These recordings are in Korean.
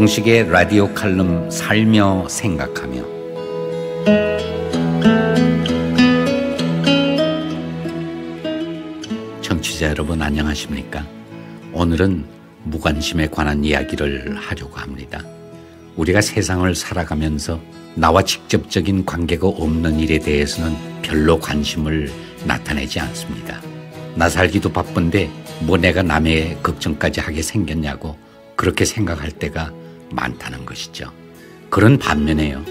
이동식의 라디오 칼럼 살며 생각하며. 청취자 여러분 안녕하십니까? 오늘은 무관심에 관한 이야기를 하려고 합니다. 우리가 세상을 살아가면서 나와 직접적인 관계가 없는 일에 대해서는 별로 관심을 나타내지 않습니다. 나 살기도 바쁜데 뭐 내가 남의 걱정까지 하게 생겼냐고 그렇게 생각할 때가 많다는 것이죠. 그런 반면에요,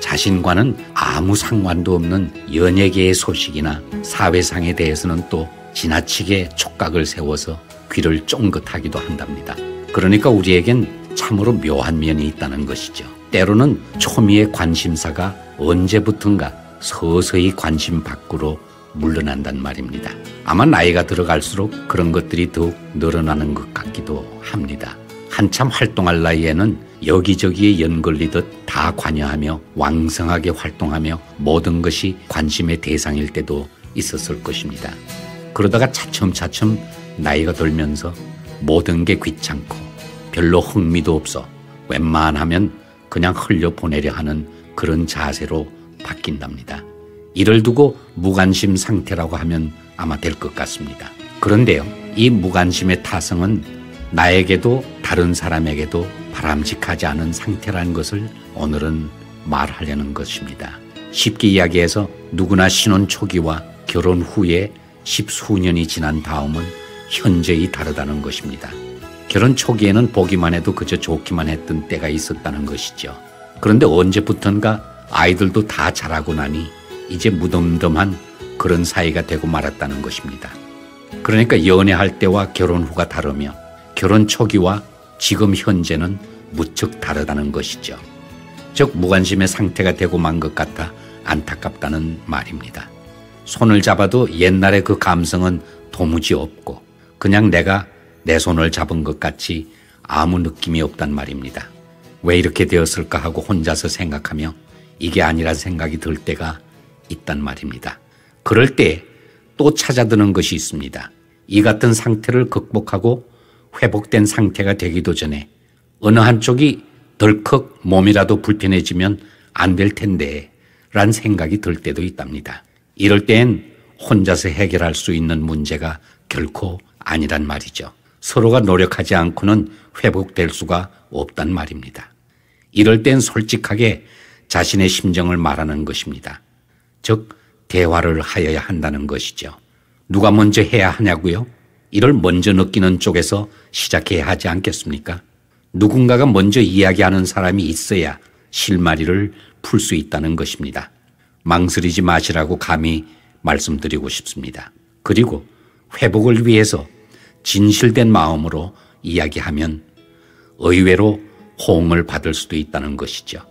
자신과는 아무 상관도 없는 연예계의 소식이나 사회상에 대해서는 또 지나치게 촉각을 세워서 귀를 쫑긋하기도 한답니다. 그러니까 우리에겐 참으로 묘한 면이 있다는 것이죠. 때로는 초미의 관심사가 언제부턴가 서서히 관심 밖으로 물러난단 말입니다. 아마 나이가 들어갈수록 그런 것들이 더욱 늘어나는 것 같기도 합니다. 한참 활동할 나이에는 여기저기에 연걸리듯 다 관여하며 왕성하게 활동하며 모든 것이 관심의 대상일 때도 있었을 것입니다. 그러다가 차츰차츰 나이가 들면서 모든 게 귀찮고 별로 흥미도 없어 웬만하면 그냥 흘려보내려 하는 그런 자세로 바뀐답니다. 이를 두고 무관심 상태라고 하면 아마 될 것 같습니다. 그런데요, 이 무관심의 타성은 나에게도 다른 사람에게도 바람직하지 않은 상태라는 것을 오늘은 말하려는 것입니다. 쉽게 이야기해서 누구나 신혼 초기와 결혼 후에 십수년이 지난 다음은 현저히 다르다는 것입니다. 결혼 초기에는 보기만 해도 그저 좋기만 했던 때가 있었다는 것이죠. 그런데 언제부턴가 아이들도 다 자라고 나니 이제 무덤덤한 그런 사이가 되고 말았다는 것입니다. 그러니까 연애할 때와 결혼 후가 다르며 결혼 초기와 지금 현재는 무척 다르다는 것이죠. 즉 무관심의 상태가 되고 만 것 같아 안타깝다는 말입니다. 손을 잡아도 옛날의 그 감성은 도무지 없고 그냥 내가 내 손을 잡은 것 같이 아무 느낌이 없단 말입니다. 왜 이렇게 되었을까 하고 혼자서 생각하며 이게 아니란 생각이 들 때가 있단 말입니다. 그럴 때 또 찾아드는 것이 있습니다. 이 같은 상태를 극복하고 회복된 상태가 되기도 전에 어느 한쪽이 덜컥 몸이라도 불편해지면 안 될 텐데 란 생각이 들 때도 있답니다. 이럴 땐 혼자서 해결할 수 있는 문제가 결코 아니란 말이죠. 서로가 노력하지 않고는 회복될 수가 없단 말입니다. 이럴 땐 솔직하게 자신의 심정을 말하는 것입니다. 즉 대화를 하여야 한다는 것이죠. 누가 먼저 해야 하냐고요? 이를 먼저 느끼는 쪽에서 시작해야 하지 않겠습니까? 누군가가 먼저 이야기하는 사람이 있어야 실마리를 풀 수 있다는 것입니다. 망설이지 마시라고 감히 말씀드리고 싶습니다. 그리고 회복을 위해서 진실된 마음으로 이야기하면 의외로 호응을 받을 수도 있다는 것이죠.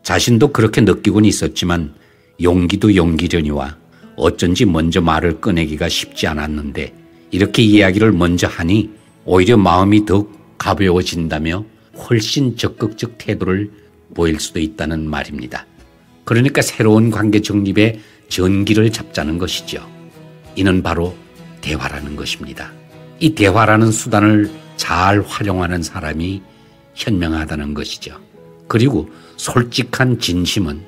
자신도 그렇게 느끼곤 있었지만 용기도 용기려니와 어쩐지 먼저 말을 꺼내기가 쉽지 않았는데 이렇게 이야기를 먼저 하니 오히려 마음이 더욱 가벼워진다며 훨씬 적극적 태도를 보일 수도 있다는 말입니다. 그러니까 새로운 관계 정립에 전기를 잡자는 것이죠. 이는 바로 대화라는 것입니다. 이 대화라는 수단을 잘 활용하는 사람이 현명하다는 것이죠. 그리고 솔직한 진심은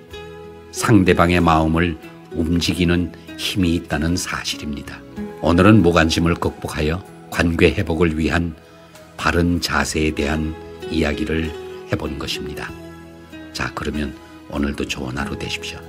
상대방의 마음을 움직이는 힘이 있다는 사실입니다. 오늘은 무관심을 극복하여 관계 회복을 위한 바른 자세에 대한 이야기를 해본 것입니다. 자, 그러면 오늘도 좋은 하루 되십시오.